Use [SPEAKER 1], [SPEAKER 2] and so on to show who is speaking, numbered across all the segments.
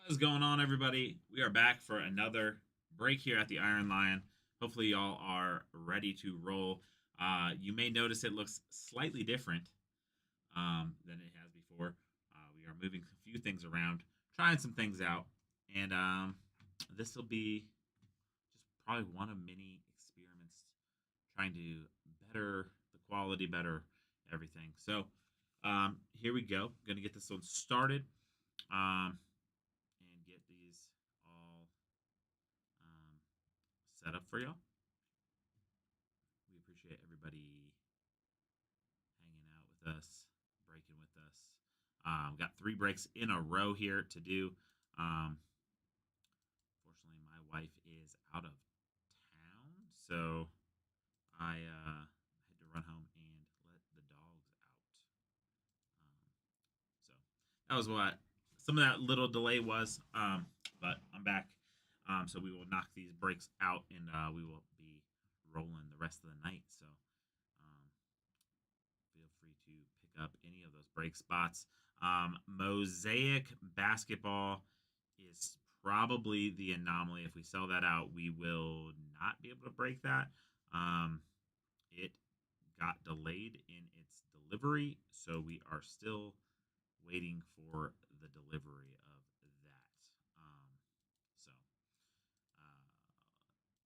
[SPEAKER 1] What is going on, everybody? We are back for another break here at the Iron Lion. Hopefully, y'all are ready to roll. You may notice it looks slightly different than it has before. We are moving a few things around, trying some things out, and this will be just probably one of many experiments trying to better the quality, better everything. So, here we go. Going to get this one started. And get these all um, set up for y'all. We appreciate everybody hanging out with us, breaking with us. Got 3 breaks in a row here to do. Fortunately, my wife is out of town, so I had to run home and let the dogs out. So that was what some of that little delay was. But I'm back. So we will knock these breaks out, and we will be rolling the rest of the night. So feel free to pick up any of those break spots. Mosaic basketball is probably the anomaly. If we sell that out, we will not be able to break that. It got delayed in its delivery, so we are still waiting for the delivery of that. So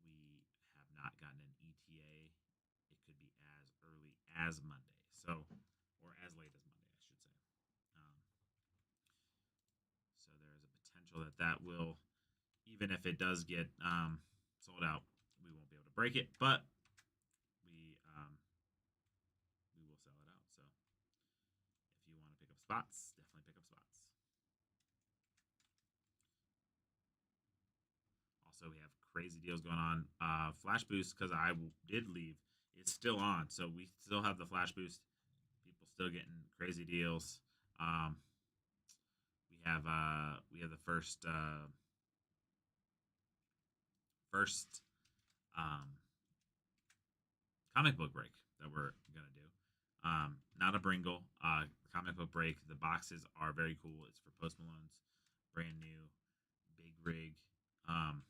[SPEAKER 1] we have not gotten an ETA. It could be as early as Monday, so or as late as Monday, I should say. So there is a potential that that will, even if it does get sold out, we won't be able to break it, but we will sell it out. So if you want to pick up spots, definitely pick up spots. Also, we have crazy deals going on. Flash Boost, because did leave, it's still on. So we still have the Flash Boost. People still getting crazy deals. We have the first comic book break that we're gonna do. Not a Bringle. Comic book break. The boxes are very cool. It's for Post Malone's brand new big rig um,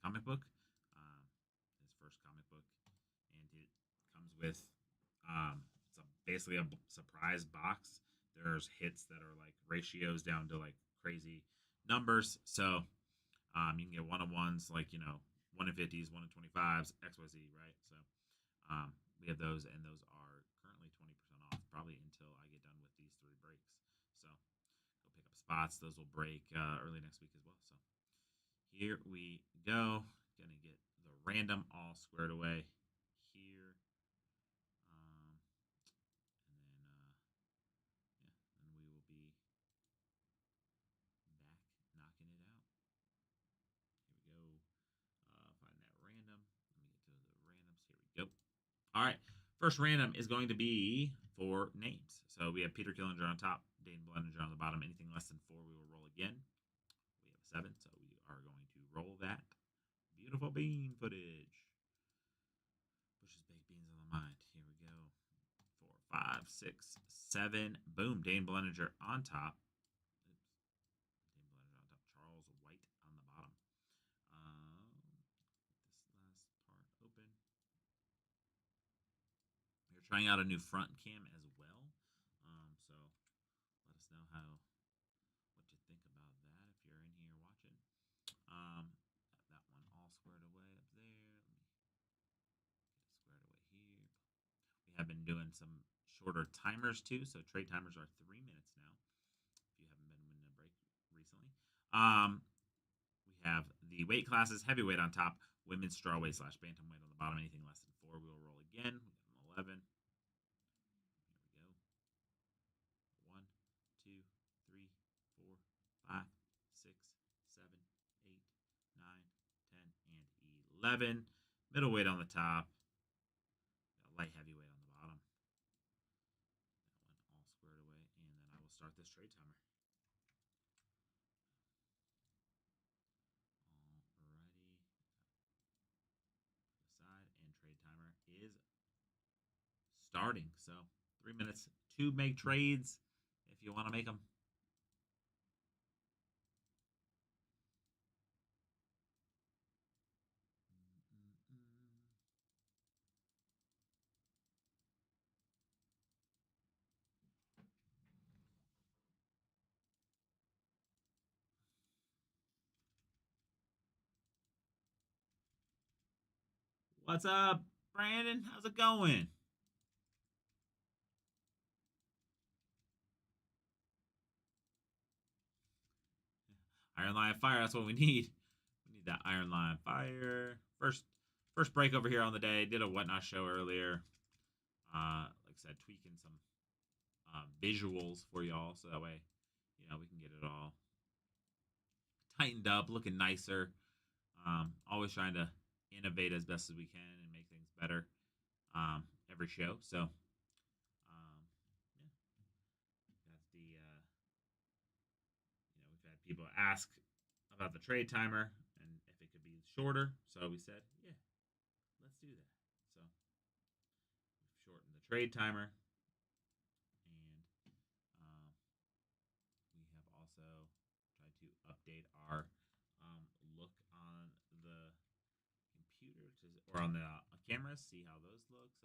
[SPEAKER 1] comic book. His first comic book, and it comes with it's basically a surprise box. There's hits that are like ratios down to like crazy numbers. So you can get 1-on-1s, like 1 in 50s, 1 in 25s, XYZ, right? So we have those, and those are currently 20% off, probably until I get done with these 3 breaks. So go pick up spots. Those will break early next week as well. So here we go. Gonna get the random all squared away here. And then we will be back knocking it out. Here we go. Find that random. Let me get to the randoms. Here we go. All right. First random is going to be for names. So we have Peter Killinger on top, Dane Blenninger on the bottom. Anything less than 4, we will roll again. We have 7, so we are going to roll that. Beautiful bean footage. Bush's baked beans on the mind. Here we go. 4, 5, 6, 7. Boom. Dane Blenninger on top. Dane Blenninger on top. Charles White on the bottom. Get this last part open. We're trying out a new front cam as well. So let us know what you think about that if you're in here watching. That one all squared away up there. Let me get it squared away here. We have been doing some shorter timers too. So trade timers are 3 minutes now. If you haven't been in a break recently, we have the weight classes: heavyweight on top, women's strawweight / bantamweight on the bottom. Anything less than 4, we will roll again. We got an 11. Here we go. 1, 2, 3, 4, 5, 6, 7, 8, 9, 10, and 11. Middleweight on the top. Light heavyweight on the bottom. That one all squared away, and then I will start this trade timer. Alrighty. Aside, and trade timer is starting. So 3 minutes to make trades if you want to make them. What's up, Brandon? How's it going? Iron Lion Fire. That's what we need. We need that Iron Lion Fire. First break over here on the day. Did a whatnot show earlier. Like I said, tweaking some visuals for y'all, so that way, we can get it all tightened up, looking nicer. Always trying to innovate as best as we can and make things better every show. So, yeah, that's we've had people ask about the trade timer and if it could be shorter. So we said, yeah, let's do that. So we've shortened the trade timer, and we have also tried to update our look on the computer or on the cameras, see how those look. So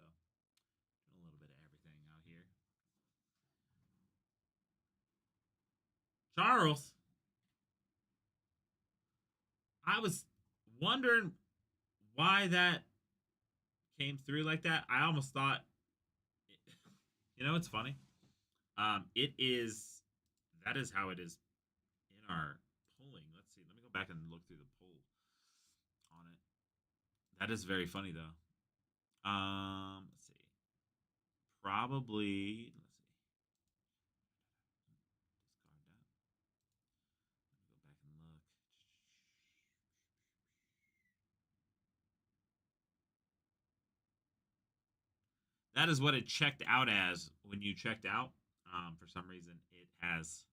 [SPEAKER 1] doing a little bit of everything out here. Charles, I was wondering why that came through like that. I almost thought, it's funny. It is that is how it is in our polling. Let's see. Let me go back and look through the poll on it. That is very funny though. Let's see. Probably. Let's see. Discard that. Let me go back and look. That is what it checked out as when you checked out. For some reason, it has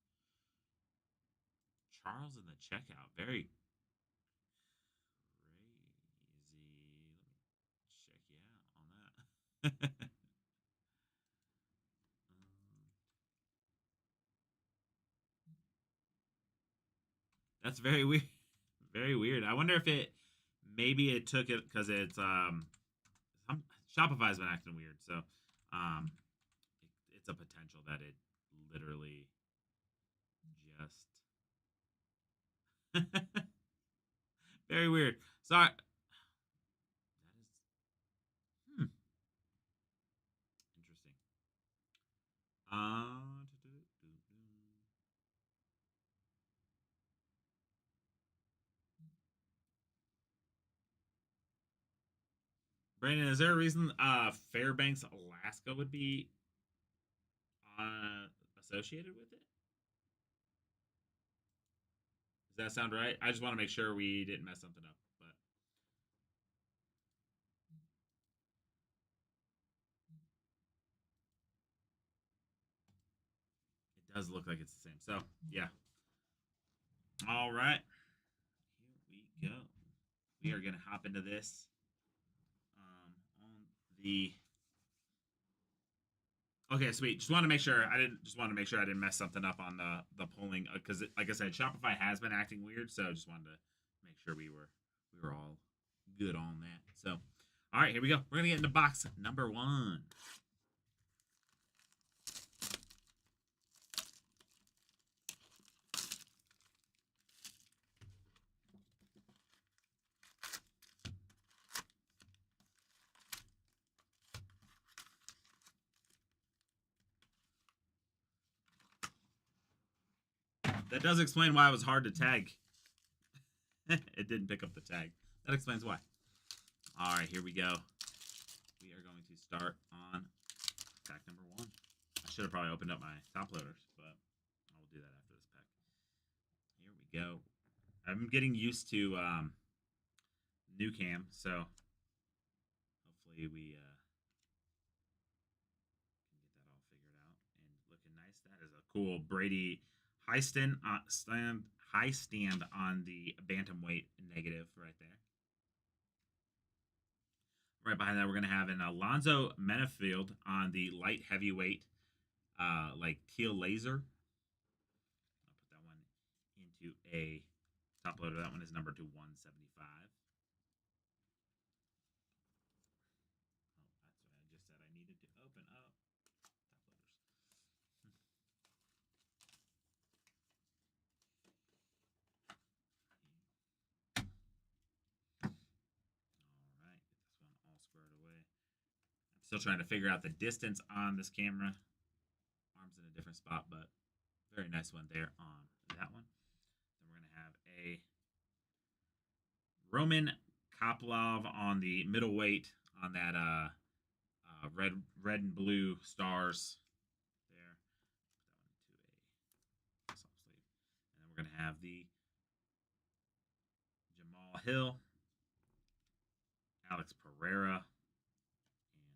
[SPEAKER 1] Charles in the checkout. Very crazy. Let me check you out on that. That's very weird. Very weird. I wonder if maybe it took it because it's Shopify's been acting weird, so it's a potential that it literally just very weird. Sorry. That is interesting. Brandon, is there a reason Fairbanks, Alaska would be uh, associated with it? Does that sound right? I just want to make sure we didn't mess something up. But it does look like it's the same. So, yeah. All right. Here we go. We are going to hop into this on the. Okay, sweet. Just want to make sure I didn't mess something up on the polling because, like I said, Shopify has been acting weird. So just wanted to make sure we were all good on that. So, all right, here we go. We're gonna get into box number 1. That does explain why it was hard to tag. It didn't pick up the tag. That explains why. All right, here we go. We are going to start on pack number 1. I should have probably opened up my top loaders, but I will do that after this pack. Here we go. I'm getting used to new cam, so hopefully we can get that all figured out and looking nice. That is a cool Brady high stand on the bantamweight negative right there. Right behind that, we're going to have an Alonzo Menafield on the light heavyweight, like teal laser. I'll put that one into a top loader. That one is numbered to 175. Oh, that's what I just said. I needed to open up top loaders. All right, get this one Still trying to figure out the distance on this camera. Arms in a different spot, but very nice one there on that one. Then we're going to have a Roman Kopilov on the middleweight on that red and blue stars there. Put that one into a soft sleeve. And then we're going to have the Jamal Hill, Alex Pereira, and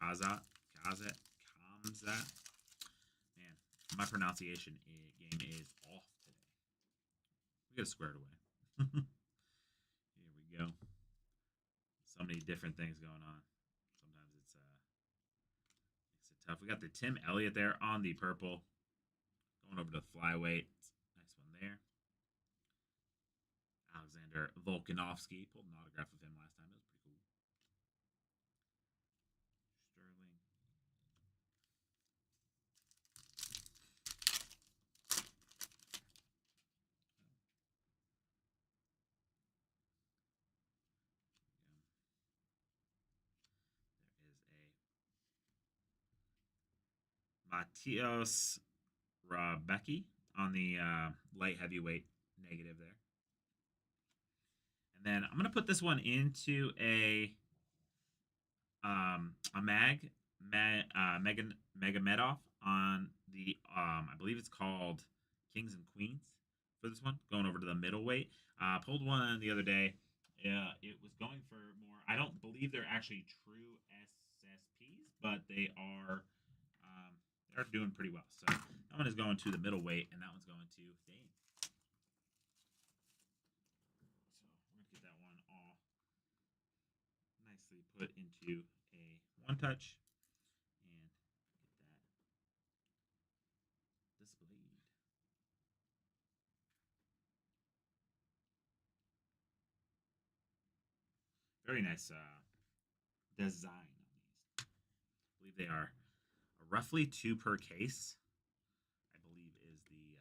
[SPEAKER 1] Kamzat. Man, my pronunciation game is off today. We got it squared away. Here we go. So many different things going on. Sometimes it's makes it tough. We got the Tim Elliott there on the purple. Going over to the flyweight. Nice one there. Alexander Volkanovski. Pulled an autograph of him last time. It was pretty cool. Sterling. There is a Matthias Rebecki on the light heavyweight negative there. And then I'm gonna put this one into a Megomedov on the I believe it's called Kings and Queens for this one. Going over to the middleweight. Pulled one the other day. Yeah, it was going for more. I don't believe they're actually true SSPs, but they're doing pretty well. So that one is going to the middleweight, and that one's going to Dane. So we're gonna get that one all nicely put into a one touch and get that displayed. Very nice design on these. I believe they are roughly 2 per case. I believe is the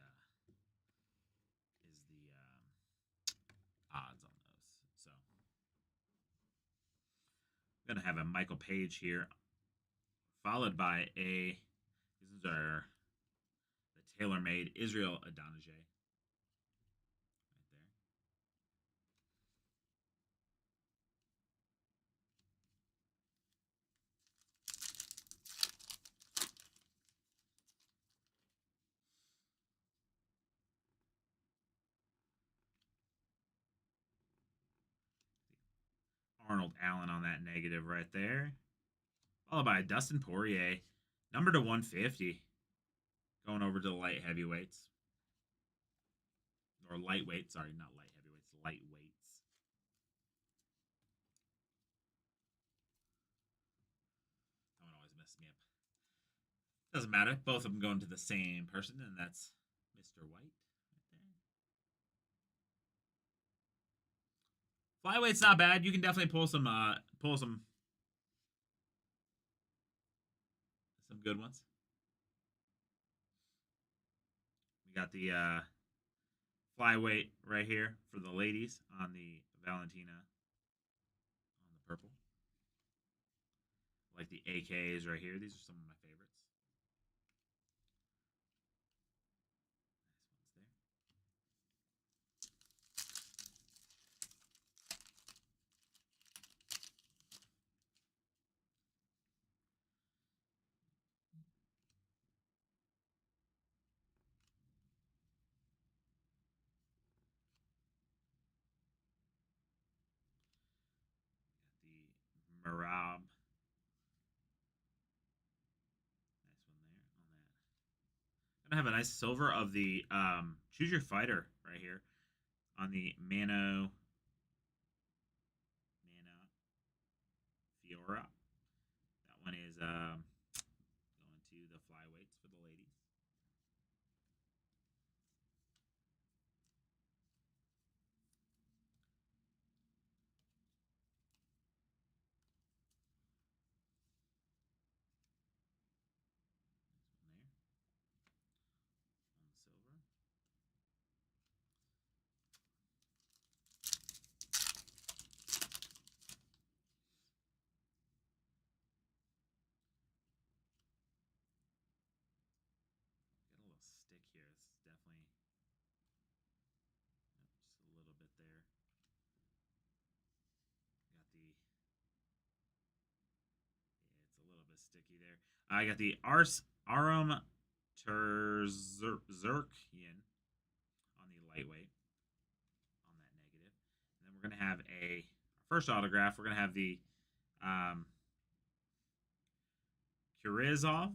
[SPEAKER 1] odds on those. So I'm gonna have a Michael Page here, followed by a. These are the tailor-made Israel Adonijah. Arnold Allen on that negative right there. Followed by Dustin Poirier, number to 150. Going over to the light heavyweights. Or lightweight, sorry, not light heavyweights, lightweights. That one always messes me up. Doesn't matter. Both of them going to the same person, and that's Mr. White. Flyweight's not bad. You can definitely pull some good ones. We got the flyweight right here for the ladies on the Valentina on the purple. Like the AKs right here. These are some of my favorites. The Marab. Nice one there on that. Gonna have a nice silver of the Choose Your Fighter right here on the Mano Fiora. That one is going to the flyweights for the ladies. sticky there. I got the Arum Terzerkian on the lightweight on that negative. And then we're going to have a first autograph. We're going to have the um, Kurizier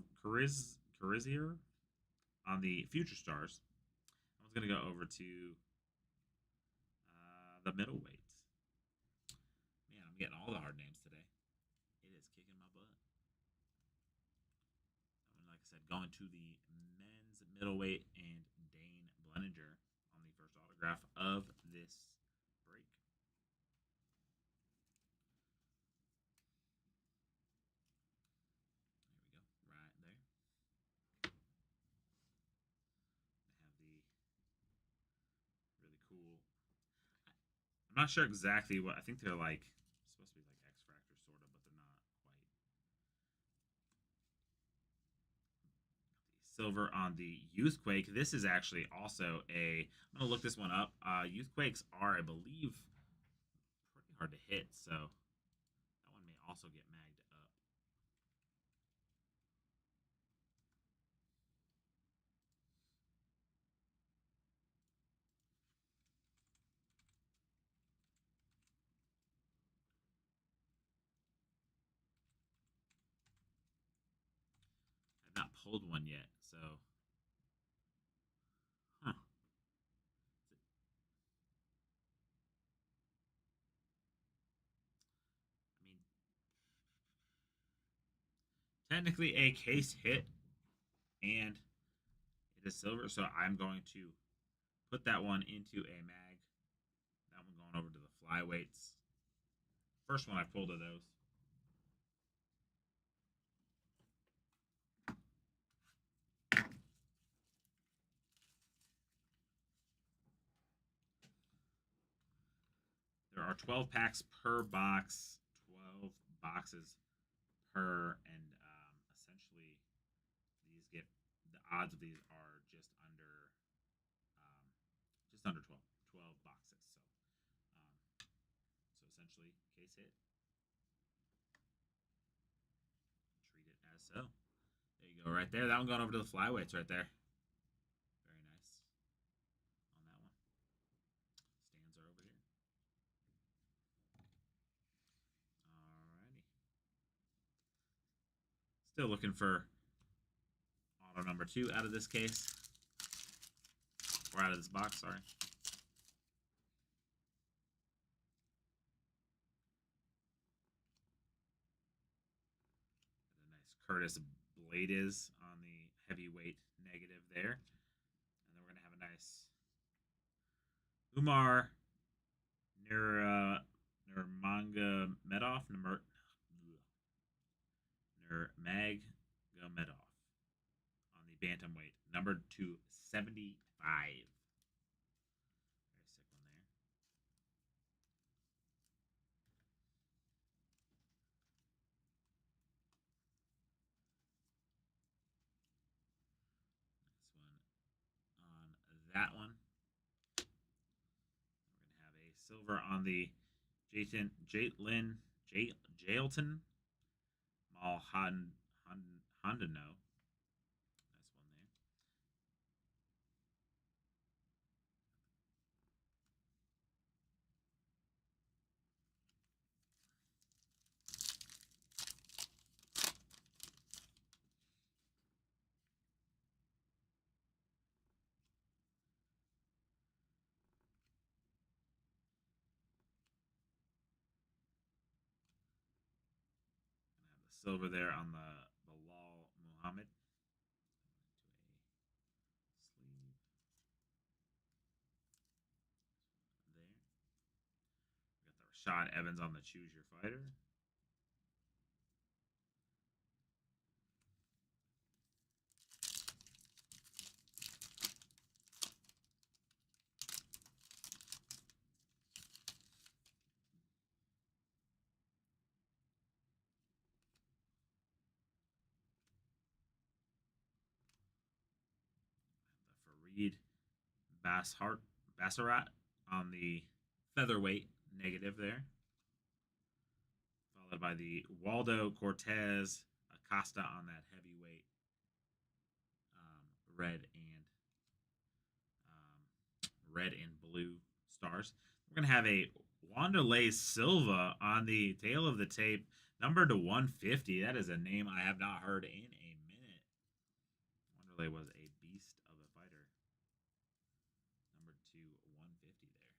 [SPEAKER 1] on the Future Stars. I was going to go over to the middleweights. Man, I'm getting all the hard names today. It is kicking my butt. And like I said, going to the men's middleweight and Dane Bleninger on the first autograph of this break. There we go, right there. They have the really cool. I'm not sure exactly what I think they're like. Supposed to be like X Factor sort of, but they're not quite. The silver on the Youthquake. This is actually also a. I'm gonna look this one up. Youthquakes are, I believe, pretty hard to hit, so that one may also get magged up. I've not pulled one yet, so. Huh. I mean, technically a case hit, and it is silver, so I'm going to put that one into a mag. That one going over to the flyweights. First one I pulled of those. There are 12 packs per box, 12 boxes per, and essentially these get the odds of these are just under 12 boxes. So essentially case hit. Treat it as so. There you go, right there. That one going over to the flyweights right there. Very nice on that one. Stands are over here. Alrighty. Still looking for auto number 2 out of this case. Or out of this box, sorry. A nice Curtis Blades on the heavyweight negative there. And then we're going to have a nice Umar Nurmagomedov on the bantamweight, number 275. Very sick one there. Next one on that one. We're going to have a silver on the Jailton Malhandano. Nice one there. Silver there on the Bilal Muhammad. Sleeve there. We got the Rashad Evans on the Choose Your Fighter. Fareed Bassarat on the featherweight negative there. Followed by the Waldo Cortez Acosta on that heavyweight, red and blue stars. We're gonna have a Wanderlei Silva on the tail of the tape, number to 150. That is a name I have not heard in a minute. Wanderlei was a beast of a fighter. Number to 150 there.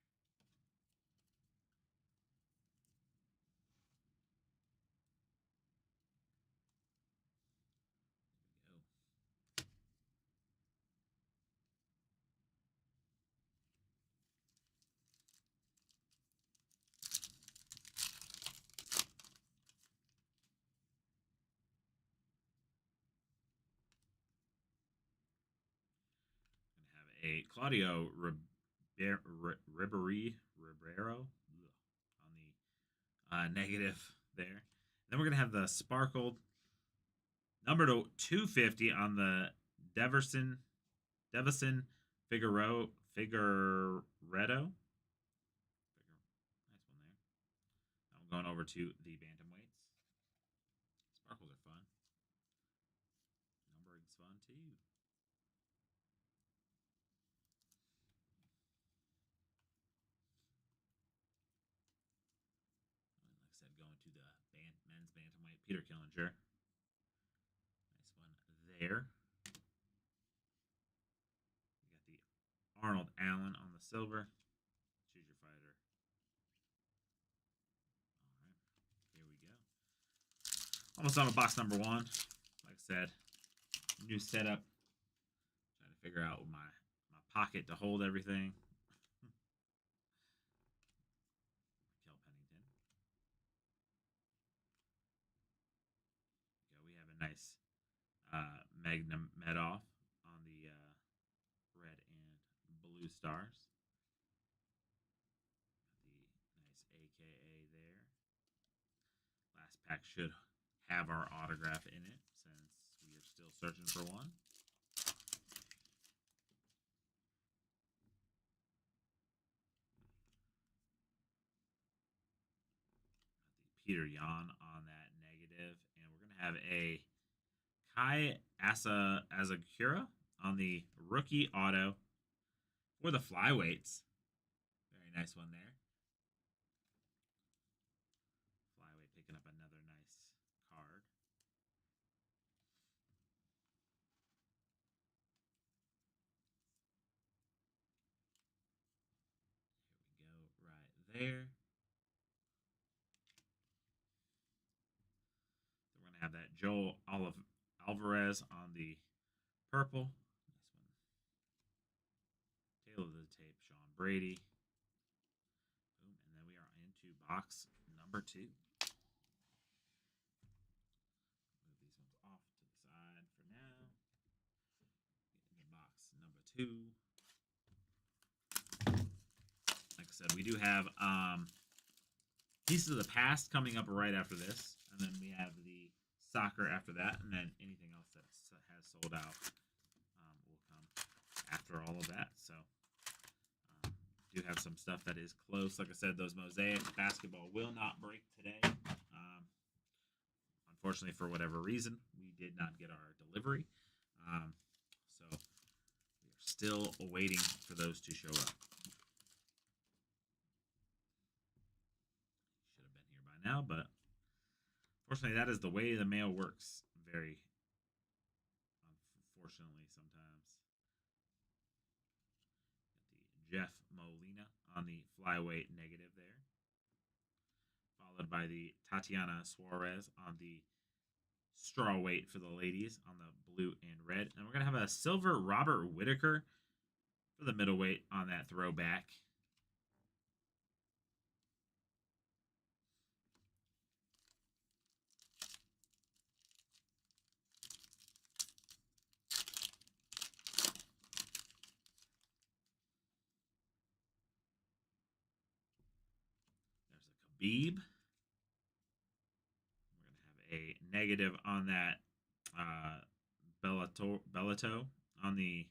[SPEAKER 1] A Claudio Ribeiro on the negative there. Then we're going to have the sparkled number to 250 on the Devison Figueroa. Nice one there. I'm going over to the bantamweights. Sparkles are fun. Numbering's fun too. Like I said, going to the men's bantamweight, Peter Killinger. Nice one there. We got the Arnold Allen on the silver. Choose your fighter. All right, here we go. Almost done with box number 1. Like I said, new setup. Trying to figure out my pocket to hold everything. Kel Pennington. We have a nice Magnum Medoff on the red and blue stars. The nice AKA there. Last pack should have our autograph in it since we are still searching for one. Peter Yan on that negative, and we're gonna have a Kai Asakura on the rookie auto for the flyweights. Very nice one there. Flyweight picking up another nice card. Here we go, right there. Have that Joel Alvarez on the purple. Nice one. Tail of the tape, Sean Brady. Boom. And then we are into box number 2. Move these ones off to the side for now. Get into box number 2. Like I said, we do have Pieces of the Past coming up right after this. And then we have the soccer after that, and then anything else that has sold out will come after all of that. So do have some stuff that is close. Like I said, those mosaic basketball will not break today. Unfortunately, for whatever reason, we did not get our delivery. So we are still waiting for those to show up. Should have been here by now, but unfortunately, that is the way the mail works. Very unfortunately, sometimes. Got the Jeff Molina on the flyweight negative there, followed by the Tatiana Suarez on the strawweight for the ladies on the blue and red. And we're going to have a silver Robert Whitaker for the middleweight on that throwback. Khabib. We're going to have a negative on that Bellato on the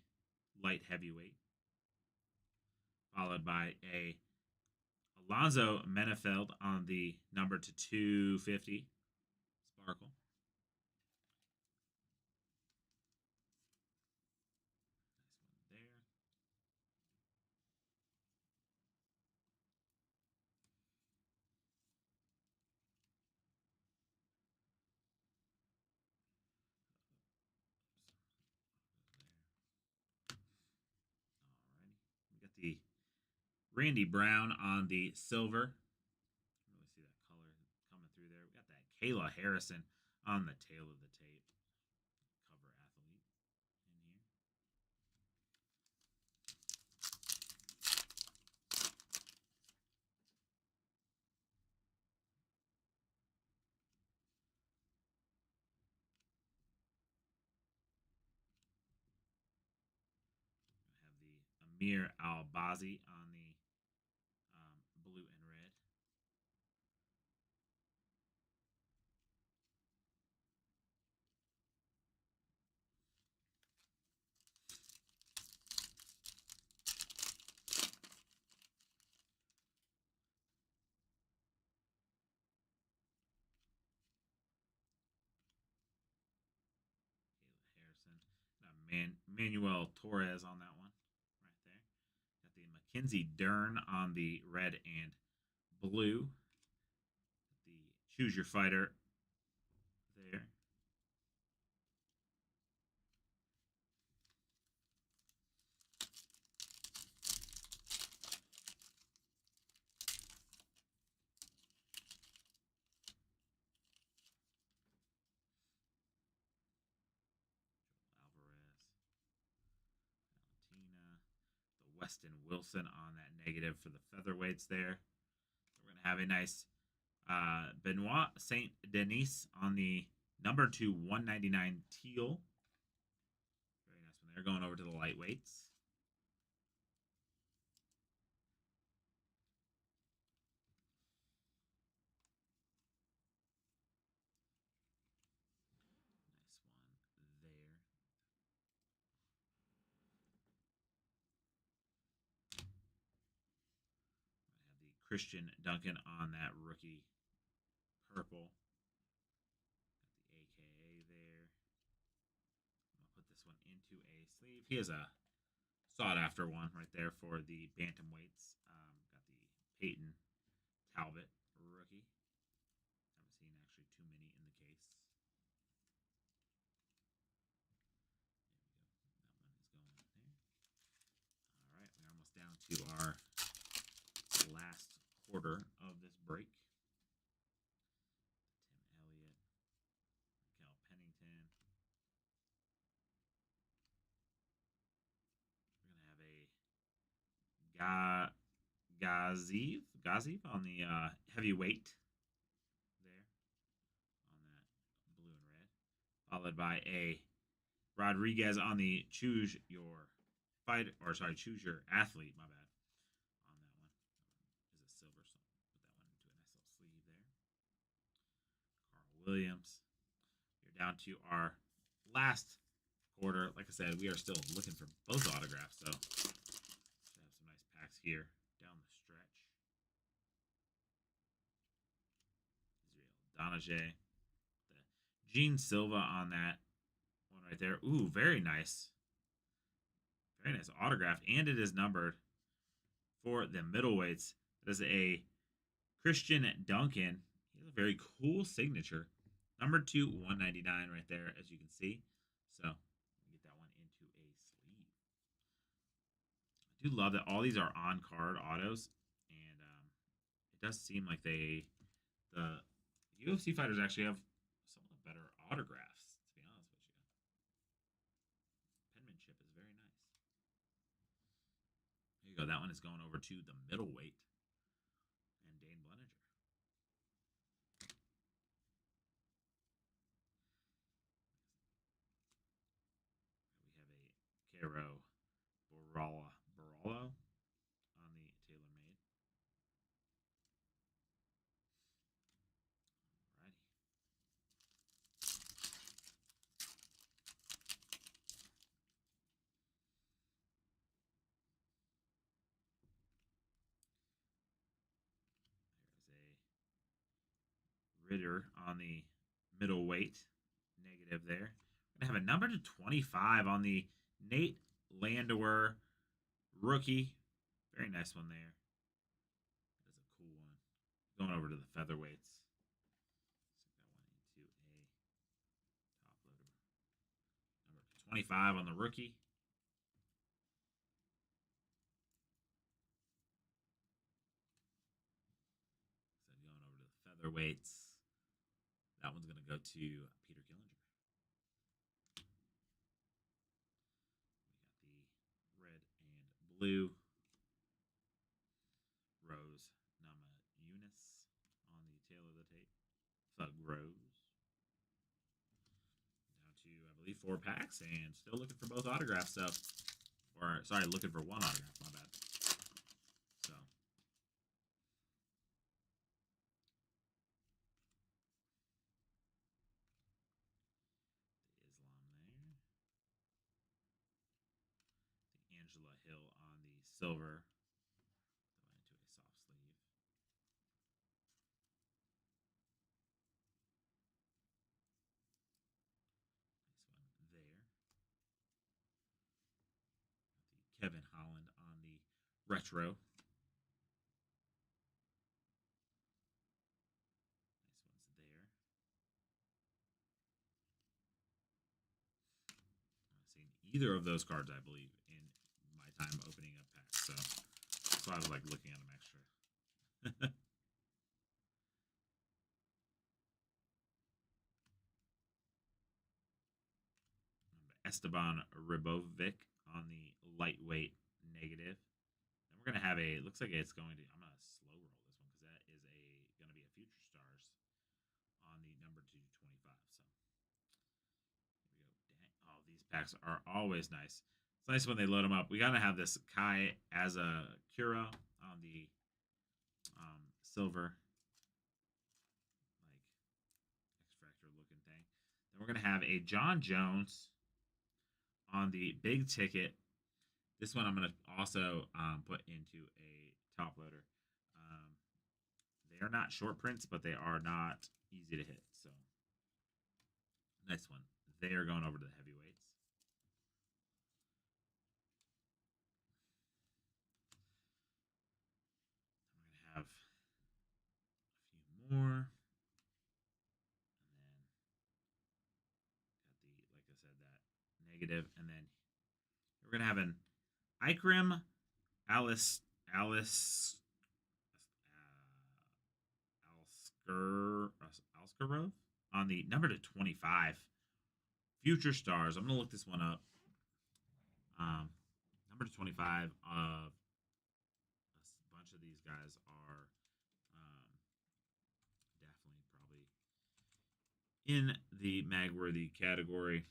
[SPEAKER 1] light heavyweight, followed by a Alonzo Menefeld on the number to 250 sparkle. Randy Brown on the silver. Really see that color coming through there. We got that Kayla Harrison on the tail of the tape. Cover athlete in here. Have the Amir Al-Bazi on the blue and red. Kayla Harrison. Manuel Torres on that one, right there. Got the Mackenzie Dern on the red and blue. The Choose Your Fighter there. Alvarez, Valentina, the Weston Wilson on that negative for the featherweights there. We're going to have a nice Benoit Saint Denis on the number 2 199 teal. Very nice one there. Going over to the lightweights. Nice one there. I have the Christian Duncan on that rookie purple. Got the AKA there. I'm going to put this one into a sleeve. He has a sought after one right there for the bantamweights. Got the Peyton Talbot rookie. Haven't seen actually too many in the case. There we go. That one is going there. All right, we're almost down to our last quarter of this break. Tim Elliott, Raquel Pennington. We're gonna have a Gaziv on the heavyweight there on that blue and red, followed by a Rodriguez on the choose your fight, or sorry, choose your athlete. My bad. On that one is a silver, so put that one into a nice little sleeve there. Carl Williams. We're down to our last quarter. Like I said, we are still looking for both autographs, so should have some nice packs here down the stretch. Israel Donajee. The Gene Silva on that one right there. Ooh, very nice. Very nice autograph, and it is numbered for the middleweights. That is a Christian Duncan. He has a very cool signature. Number 2, 199 right there, as you can see. So, get that one into a sleeve. I do love that all these are on-card autos, and it does seem like the UFC fighters actually have some of the better autographs, to be honest with you. Penmanship is very nice. There you go. That one is going over to the middleweight and Dane Blenninger. We have a Caro Barolo on the TaylorMade. Alrighty. There's a Ritter on the middleweight negative there. We're going to have a number to 25 on the Nate Landwehr rookie. Very nice one there. That's a cool one. Going over to the featherweights. Stick that one into a top loader. Number 25 on the rookie. Featherweights. That one's going to go to Peter Killinger. We got the red and blue. Rose Nama Eunice on the tail of the tape. Thug Rose. Down to, I believe, 4 packs, and still looking for both autographs. So, or sorry, looking for one autograph. My bad. So, the Islam there. The Angela Hill on the silver. Into a soft sleeve. Nice one there. The Kevin Holland on the retro. Nice ones there. I haven't seen either of those cards, I believe, in my time opening up packs. So that's why I was like looking at them extra. Esteban Ribovic on the lightweight negative. Then we're gonna have a. Looks like it's going to. I'm gonna slow roll this one because that is going to be a Future Stars on the number 225. So here we go. Dang. Oh, these packs are always nice. It's nice when they load them up. We gotta have this Kai as a Kura on the silver, like extractor looking thing. Then we're gonna have a John Jones on the big ticket. This one I'm going to also put into a top loader. They are not short prints, but they are not easy to hit. So, nice one. They are going over to the heavyweights. I'm going to have a few more. And then got the, like I said, that negative. And then we're going to have an Ikram Alskarov on the number to 25. Future Stars. I'm going to look this one up. Number to 25 of a bunch of these guys are definitely probably in the mag-worthy category.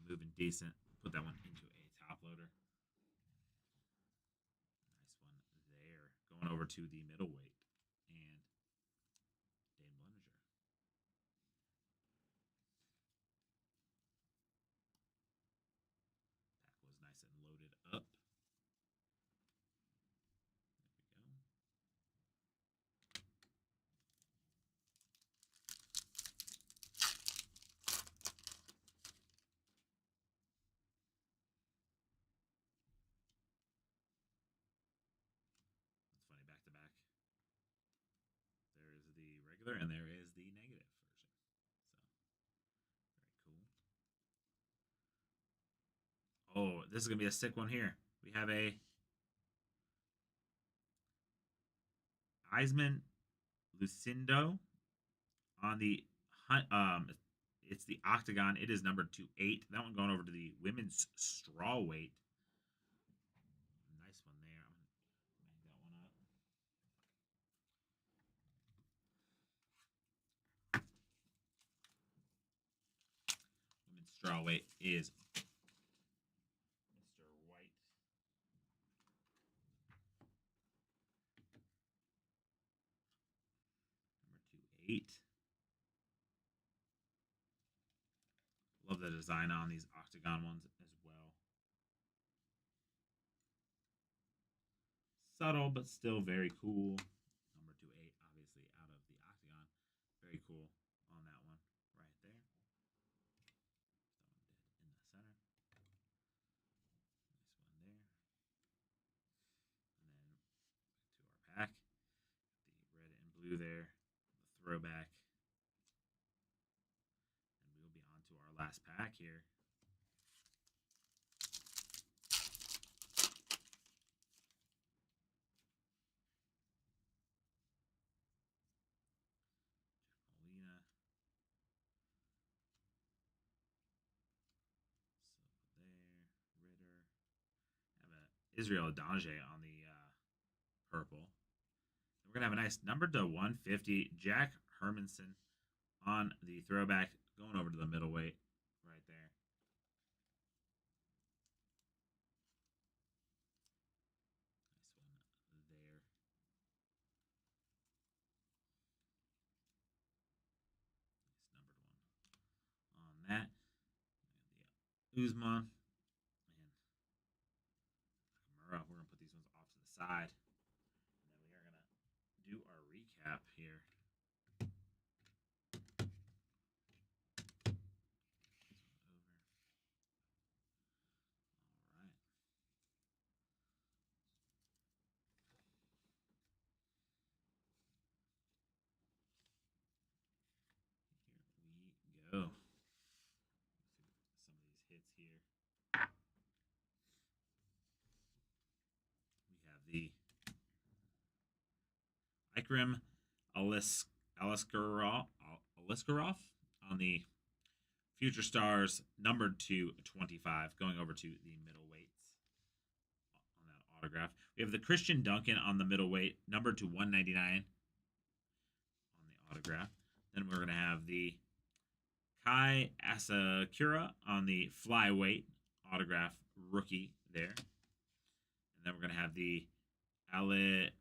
[SPEAKER 1] Moving decent. Put that one into a top loader. Nice one there. Going over to the middleweight and Dane Bluninger. Pack was nice and loaded up. There we go. That's funny, back to back. There is the regular and there is the negative version. So, very cool. Oh, this is going to be a sick one here. We have a Eisman Lucindo on the it's the Octagon. It is number 28. That one going over to the women's straw weight. Nice one there. I'm gonna make that one up. Women's straw weight is Mr. White. Number 28. Love the design on these Octagon ones as well. Subtle, but still very cool. Number 28, obviously out of the Octagon. Very cool on that one right there. That one dead in the center. Nice one there. And then back to our pack. The red and blue there. throwback. And we will be on to our last pack here. Molina. There. Ritter. Have a Israel Adonijah on the purple. We're going to have a nice number to 150. Jack Hermanson on the throwback. Going over to the middleweight right there. Nice one there. Nice numbered one on that. The Uzma and Nakamura. We're going to put these ones off to the side. And then we are going to do our recap here. Here we go. Some of these hits here. We have the Ikram Aliskarov on the Future Stars, numbered to 25, going over to the middleweights on that autograph. We have the Christian Duncan on the middleweight, numbered to 199 on the autograph. Then we're going to have the Kai Asakura on the flyweight autograph rookie there. And then we're going to have the Askabrev.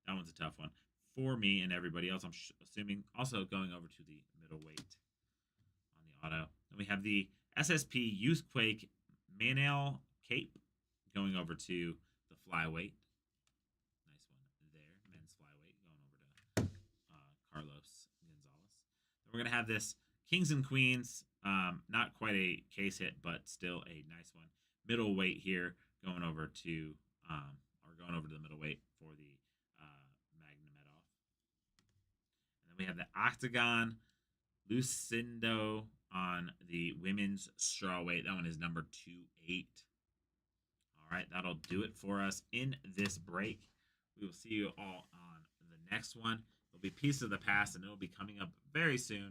[SPEAKER 1] That one's a tough one for me and everybody else, I'm assuming. Also going over to the middleweight on the auto. Then we have the SSP Youthquake Manel Cape going over to the flyweight. Nice one there. Men's flyweight going over to Carlos Gonzalez. Then we're going to have this Kings and Queens. Not quite a case hit, but still a nice one. Middleweight here going over to the middleweight for the Magnomedov. And then we have the Octagon Lucindo on the women's strawweight. That one is number 28. All right, that'll do it for us in this break. We will see you all on the next one. It'll be Piece of the Past, and it'll be coming up very soon.